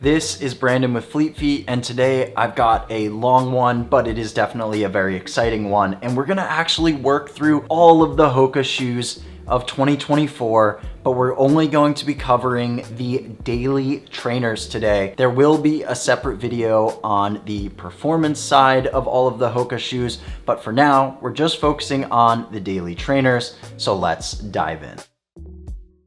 This is Brandon with Fleet Feet, and today I've got a long one, but it is definitely a very exciting one, and we're gonna actually work through all of the HOKA shoes of 2024, but we're only going to be covering the daily trainers today. There will be a separate video on the performance side of all of the HOKA shoes, but for now, we're just focusing on the daily trainers, so let's dive in.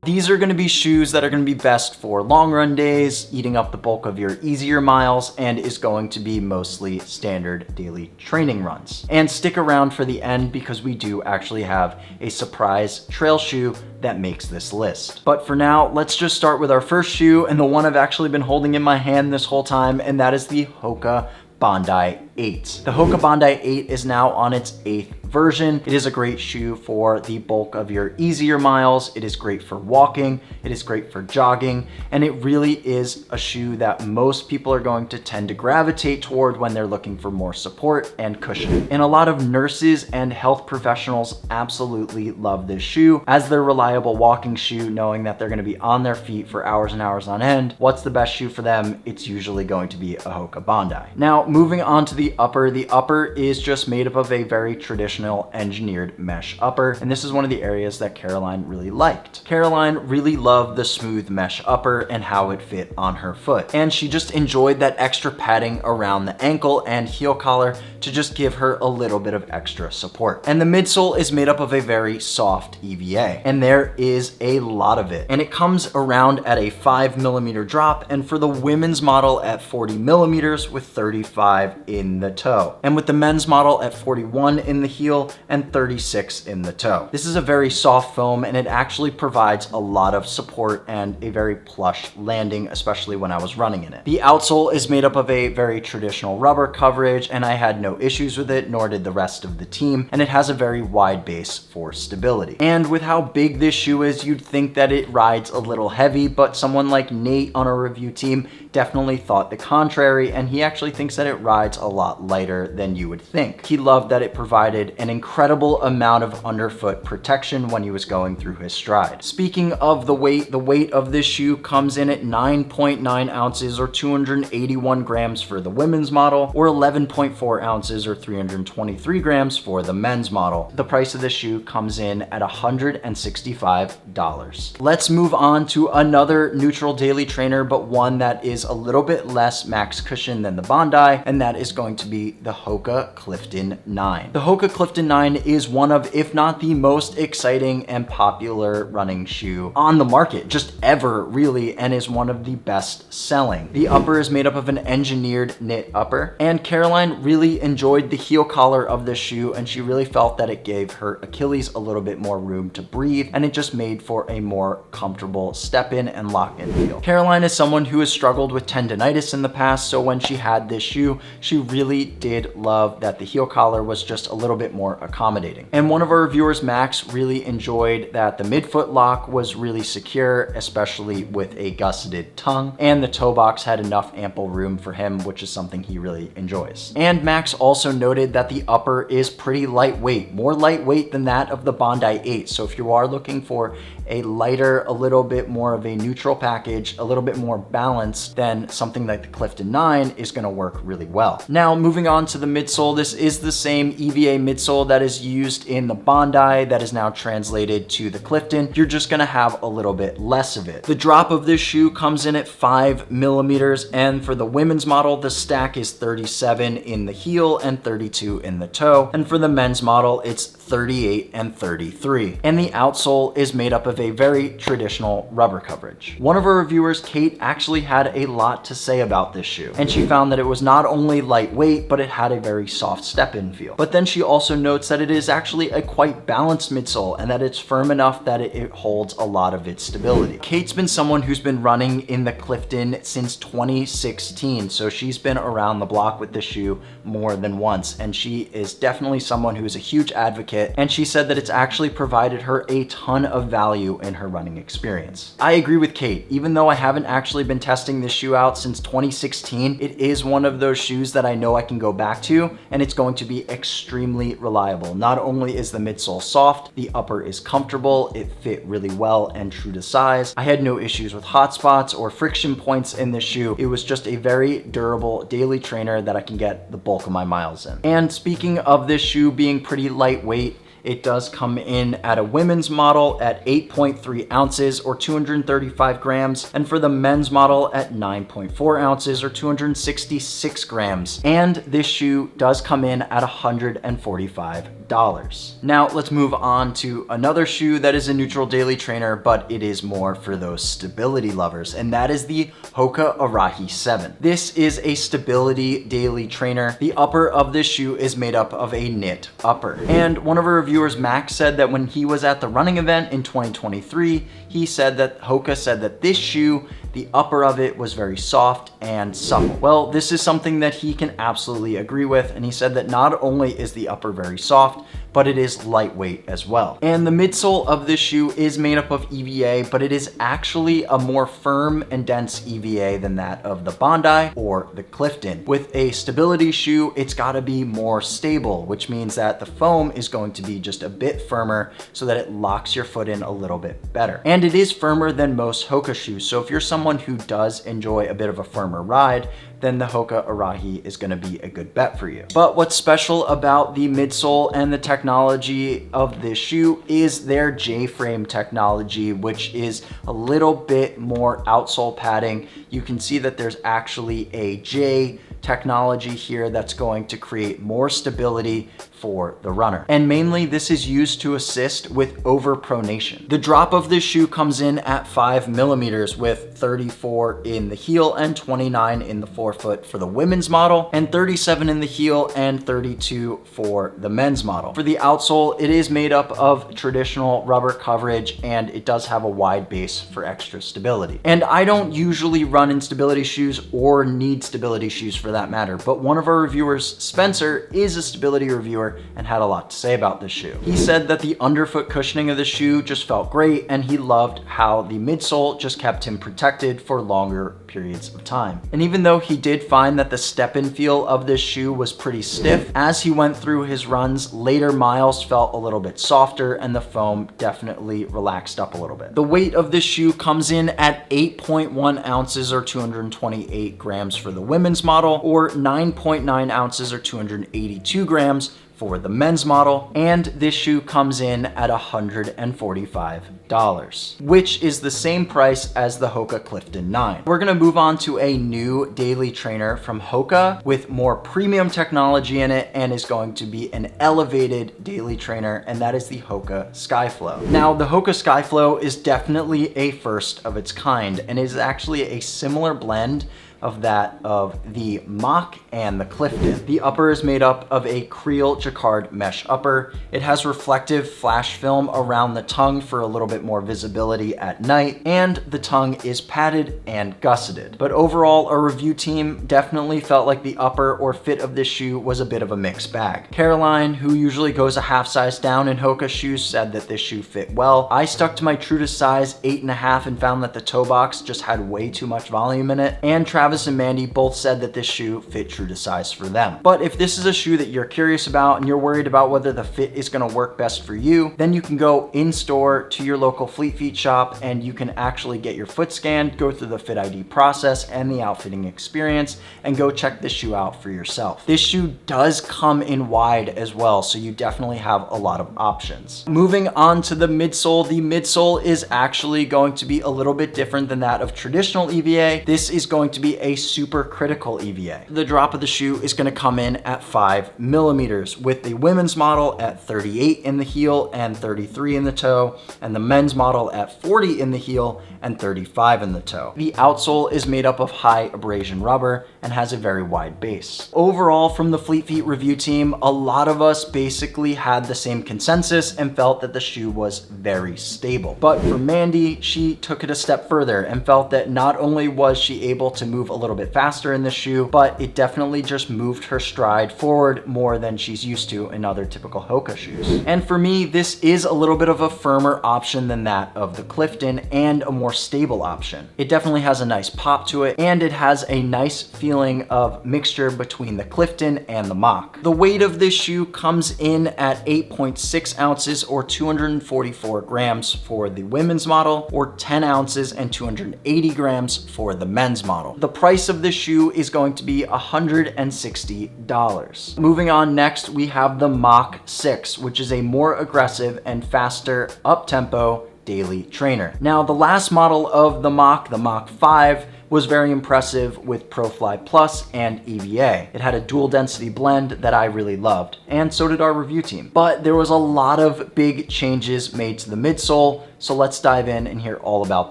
These are gonna be shoes that are gonna be best for long run days, eating up the bulk of your easier miles, and is going to be mostly standard daily training runs. And stick around for the end because we do actually have a surprise trail shoe that makes this list. But for now, let's just start with our first shoe, and the one I've actually been holding in my hand this whole time, and that is the HOKA Bondi 8. The HOKA Bondi 8 is now on its 8th version. It is a great shoe for the bulk of your easier miles. It is great for walking. It is great for jogging. And it really is a shoe that most people are going to tend to gravitate toward when they're looking for more support and cushion. And a lot of nurses and health professionals absolutely love this shoe as their reliable walking shoe, knowing that they're going to be on their feet for hours and hours on end. What's the best shoe for them? It's usually going to be a HOKA Bondi. Now, moving on to the upper is just made up of a very traditional engineered mesh upper, and this is one of the areas that Caroline really liked. Caroline really loved the smooth mesh upper and how it fit on her foot, and she just enjoyed that extra padding around the ankle and heel collar to just give her a little bit of extra support. And the midsole is made up of a very soft EVA, and there is a lot of it, and it comes around at a 5mm drop, and for the women's model at 40mm with 35 in the toe, and with the men's model at 41 in the heel and 36 in the toe. This is a very soft foam, and it actually provides a lot of support and a very plush landing, especially when I was running in it. The outsole is made up of a very traditional rubber coverage, and I had no issues with it, nor did the rest of the team, and it has a very wide base for stability. And with how big this shoe is, you'd think that it rides a little heavy, but someone like Nate on our review team definitely thought the contrary, and he actually thinks that it rides a lot lighter than you would think. He loved that it provided an incredible amount of underfoot protection when he was going through his stride. Speaking of the weight of this shoe comes in at 9.9 ounces or 281 grams for the women's model, or 11.4 ounces or 323 grams for the men's model. The price of this shoe comes in at $165. Let's move on to another neutral daily trainer, but one that is a little bit less max cushion than the Bondi, and that is going to be the HOKA Clifton 9. The HOKA Clifton 9 is one of, if not the most exciting and popular running shoe on the market, just ever really, and is one of the best selling. The upper is made up of an engineered knit upper, and Caroline really enjoyed the heel collar of this shoe, and she really felt that it gave her Achilles a little bit more room to breathe, and it just made for a more comfortable step in and lock in feel. Caroline is someone who has struggled with tendonitis in the past, so when she had this shoe, she really did love that the heel collar was just a little bit more accommodating. And one of our reviewers, Max, really enjoyed that the midfoot lock was really secure, especially with a gusseted tongue, and the toe box had enough ample room for him, which is something he really enjoys. And Max also noted that the upper is pretty lightweight, more lightweight than that of the Bondi 8. So if you are looking for a lighter, a little bit more of a neutral package, a little bit more balanced, then something like the Clifton 9 is gonna work really well. Now, moving on to the midsole, this is the same EVA midsole that is used in the Bondi that is now translated to the Clifton. You're just gonna have a little bit less of it. The drop of this shoe comes in at 5mm, and for the women's model, the stack is 37 in the heel and 32 in the toe. And for the men's model, it's 38 and 33. And the outsole is made up of a very traditional rubber coverage. One of our reviewers, Kate, actually had a lot to say about this shoe, and she found that it was not only lightweight, but it had a very soft step-in feel. But then she also notes that it is actually a quite balanced midsole, and that it's firm enough that it holds a lot of its stability. Kate's been someone who's been running in the Clifton since 2016, so she's been around the block with the shoe more than once, and she is definitely someone who is a huge advocate, and she said that it's actually provided her a ton of value in her running experience. I agree with Kate. Even though I haven't actually been testing this shoe out since 2016, it is one of those shoes that I know I can go back to, and it's going to be extremely reliable. Not only is the midsole soft, the upper is comfortable, it fit really well and true to size. I had no issues with hot spots or friction points in this shoe. It was just a very durable daily trainer that I can get the bulk of my miles in. And speaking of this shoe being pretty lightweight, it does come in at a women's model at 8.3 ounces or 235 grams, and for the men's model at 9.4 ounces or 266 grams. And this shoe does come in at $145. Now let's move on to another shoe that is a neutral daily trainer, but it is more for those stability lovers, and that is the HOKA Arach 7. This is a stability daily trainer. The upper of this shoe is made up of a knit upper. And one of our reviewers, Mach, said that when he was at the running event in 2023, he said that HOKA said that this shoe, the upper of it was very soft and supple. Well, this is something that he can absolutely agree with, and he said that not only is the upper very soft, but it is lightweight as well. And the midsole of this shoe is made up of EVA, but it is actually a more firm and dense EVA than that of the Bondi or the Clifton. With a stability shoe, it's gotta be more stable, which means that the foam is going to be just a bit firmer so that it locks your foot in a little bit better. And it is firmer than most HOKA shoes, so if you're someone who does enjoy a bit of a firmer ride, then the HOKA Arach is gonna be a good bet for you. But what's special about the midsole and the technology of this shoe is their J-frame technology, which is a little bit more outsole padding. You can see that there's actually a J technology here that's going to create more stability for the runner. And mainly this is used to assist with overpronation. The drop of this shoe comes in at 5 millimeters with 34 in the heel and 29 in the forefoot for the women's model, and 37 in the heel and 32 for the men's model. For the outsole, it is made up of traditional rubber coverage, and it does have a wide base for extra stability. And I don't usually run in stability shoes or need stability shoes for that matter, but one of our reviewers, Spencer, is a stability reviewer and had a lot to say about this shoe. He said that the underfoot cushioning of the shoe just felt great, and he loved how the midsole just kept him protected for longer periods of time. And even though he did find that the step-in feel of this shoe was pretty stiff, as he went through his runs, later miles felt a little bit softer and the foam definitely relaxed up a little bit. The weight of this shoe comes in at 8.1 ounces or 228 grams for the women's model, or 9.9 ounces or 282 grams for the men's model, and this shoe comes in at $145, which is the same price as the HOKA Clifton 9. We're gonna move on to a new daily trainer from HOKA with more premium technology in it, and is going to be an elevated daily trainer, and that is the HOKA Skyflow. Now, the HOKA Skyflow is definitely a first of its kind, and is actually a similar blend of that of the Mach and the Clifton. The upper is made up of a Creel Jacquard mesh upper. It has reflective flash film around the tongue for a little bit more visibility at night, and the tongue is padded and gusseted. But overall, our review team definitely felt like the upper or fit of this shoe was a bit of a mixed bag. Caroline, who usually goes a half size down in HOKA shoes, said that this shoe fit well. I stuck to my true to size 8.5 and found that the toe box just had way too much volume in it, and Travis and Mandy both said that this shoe fit true to size for them. But if this is a shoe that you're curious about and you're worried about whether the fit is gonna work best for you, then you can go in store to your local Fleet Feet shop and you can actually get your foot scanned, go through the Fit ID process and the outfitting experience, and go check this shoe out for yourself. This shoe does come in wide as well, so you definitely have a lot of options. Moving on to the midsole is actually going to be a little bit different than that of traditional EVA. This is going to be a super critical EVA. The drop of the shoe is going to come in at 5 millimeters, with the women's model at 38 in the heel and 33 in the toe, and the men's model at 40 in the heel and 35 in the toe. The outsole is made up of high abrasion rubber and has a very wide base. Overall, from the Fleet Feet review team, a lot of us basically had the same consensus and felt that the shoe was very stable. But for Mandy, she took it a step further and felt that not only was she able to move move a little bit faster in the shoe, but it definitely just moved her stride forward more than she's used to in other typical HOKA shoes. And for me, this is a little bit of a firmer option than that of the Clifton and a more stable option. It definitely has a nice pop to it, and it has a nice feeling of mixture between the Clifton and the Mach. The weight of this shoe comes in at 8.6 ounces or 244 grams for the women's model, or 10 ounces and 280 grams for the men's model. The price of this shoe is going to be $160. Moving on, next we have the Mach 6, which is a more aggressive and faster up-tempo daily trainer. Now, the last model of the Mach 5, was very impressive with ProFly Plus and EVA. It had a dual density blend that I really loved, and so did our review team. But there was a lot of big changes made to the midsole, so let's dive in and hear all about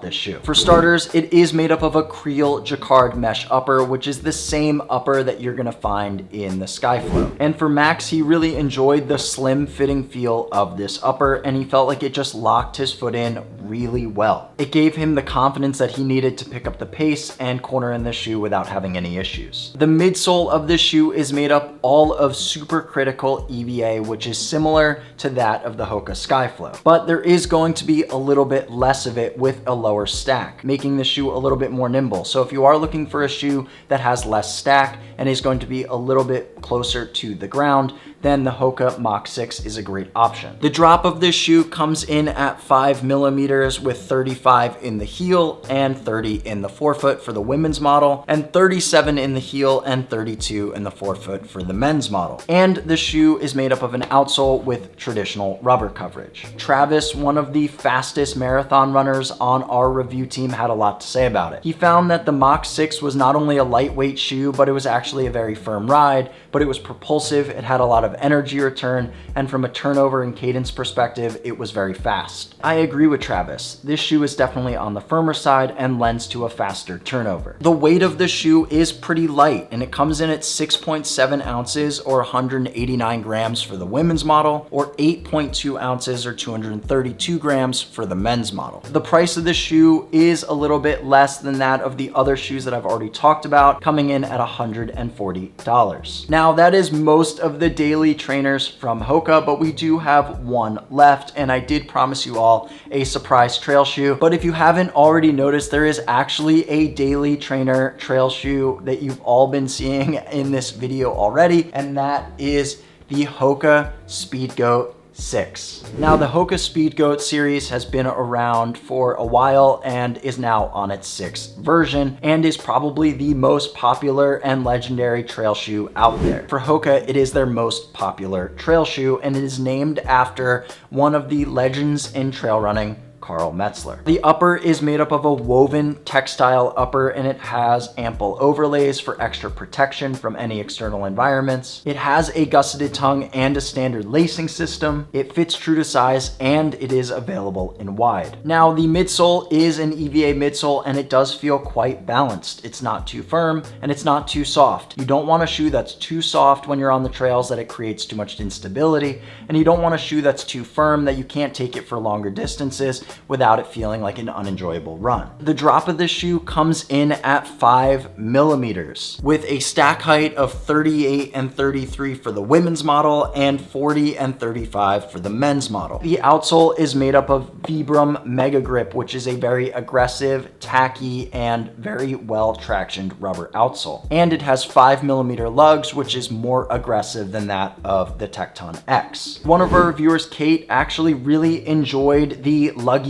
this shoe. For starters, it is made up of a Creel Jacquard mesh upper, which is the same upper that you're gonna find in the Skyflow. And for Max, he really enjoyed the slim fitting feel of this upper, and he felt like it just locked his foot in really well. It gave him the confidence that he needed to pick up the pace and corner in the shoe without having any issues. The midsole of this shoe is made up all of supercritical EVA, which is similar to that of the HOKA Skyflow. But there is going to be a little bit less of it with a lower stack, making the shoe a little bit more nimble. So if you are looking for a shoe that has less stack and is going to be a little bit closer to the ground, then the HOKA Mach 6 is a great option. The drop of this shoe comes in at 5 millimeters with 35 in the heel and 30 in the forefoot for the women's model, and 37 in the heel and 32 in the forefoot for the men's model. And the shoe is made up of an outsole with traditional rubber coverage. Travis, one of the fastest marathon runners on our review team, had a lot to say about it. He found that the Mach 6 was not only a lightweight shoe, but it was actually a very firm ride, but it was propulsive, it had a lot of energy return, and from a turnover and cadence perspective, it was very fast. I agree with Travis. This shoe is definitely on the firmer side and lends to a faster turnover. The weight of the shoe is pretty light, and it comes in at 6.7 ounces or 189 grams for the women's model, or 8.2 ounces or 232 grams for the men's model. The price of the shoe is a little bit less than that of the other shoes that I've already talked about, coming in at $140. Now, that is most of the daily trainers from HOKA, but we do have one left, and I did promise you all a surprise trail shoe. But if you haven't already noticed, there is actually a daily trainer trail shoe that you've all been seeing in this video already, and that is the HOKA Speedgoat 6. Now, the HOKA Speedgoat series has been around for a while and is now on its 6th version, and is probably the most popular and legendary trail shoe out there. For HOKA, it is their most popular trail shoe, and it is named after one of the legends in trail running, Karl Metzler. The upper is made up of a woven textile upper, and it has ample overlays for extra protection from any external environments. It has a gusseted tongue and a standard lacing system. It fits true to size, and it is available in wide. Now, the midsole is an EVA midsole, and it does feel quite balanced. It's not too firm and it's not too soft. You don't want a shoe that's too soft when you're on the trails that it creates too much instability, and you don't want a shoe that's too firm that you can't take it for longer distances without it feeling like an unenjoyable run. The drop of this shoe comes in at 5 millimeters with a stack height of 38 and 33 for the women's model and 40 and 35 for the men's model. The outsole is made up of Vibram Mega Grip, which is a very aggressive, tacky, and very well tractioned rubber outsole. And it has 5 millimeter lugs, which is more aggressive than that of the Tecton X. One of our reviewers, Kate, actually really enjoyed the lugginess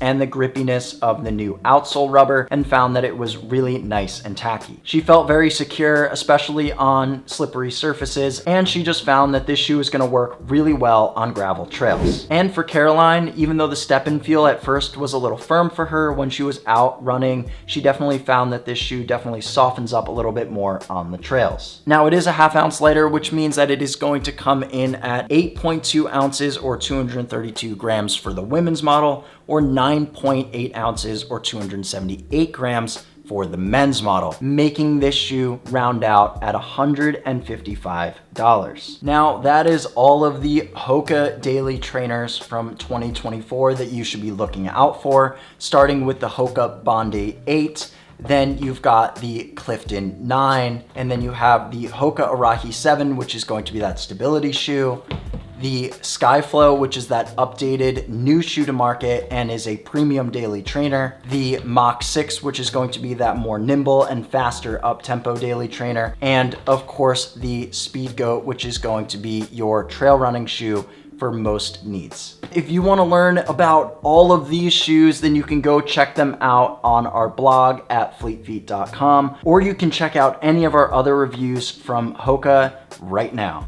and the grippiness of the new outsole rubber and found that it was really nice and tacky. She felt very secure, especially on slippery surfaces, and she just found that this shoe is going to work really well on gravel trails. And for Caroline, even though the step-in feel at first was a little firm for her when she was out running, she definitely found that this shoe definitely softens up a little bit more on the trails. Now, it is a ½ ounce lighter, which means that it is going to come in at 8.2 ounces or 232 grams for the women's model, or 9.8 ounces or 278 grams for the men's model, making this shoe round out at $155. Now, that is all of the HOKA daily trainers from 2024 that you should be looking out for, starting with the HOKA Bondi 8. Then you've got the Clifton 9, and then you have the HOKA Arach 7, which is going to be that stability shoe. The Skyflow, which is that updated new shoe to market and is a premium daily trainer. The Mach 6, which is going to be that more nimble and faster up-tempo daily trainer. And of course, the Speed Goat, which is going to be your trail running shoe for most needs. If you want to learn about all of these shoes, then you can go check them out on our blog at fleetfeet.com, or you can check out any of our other reviews from HOKA right now.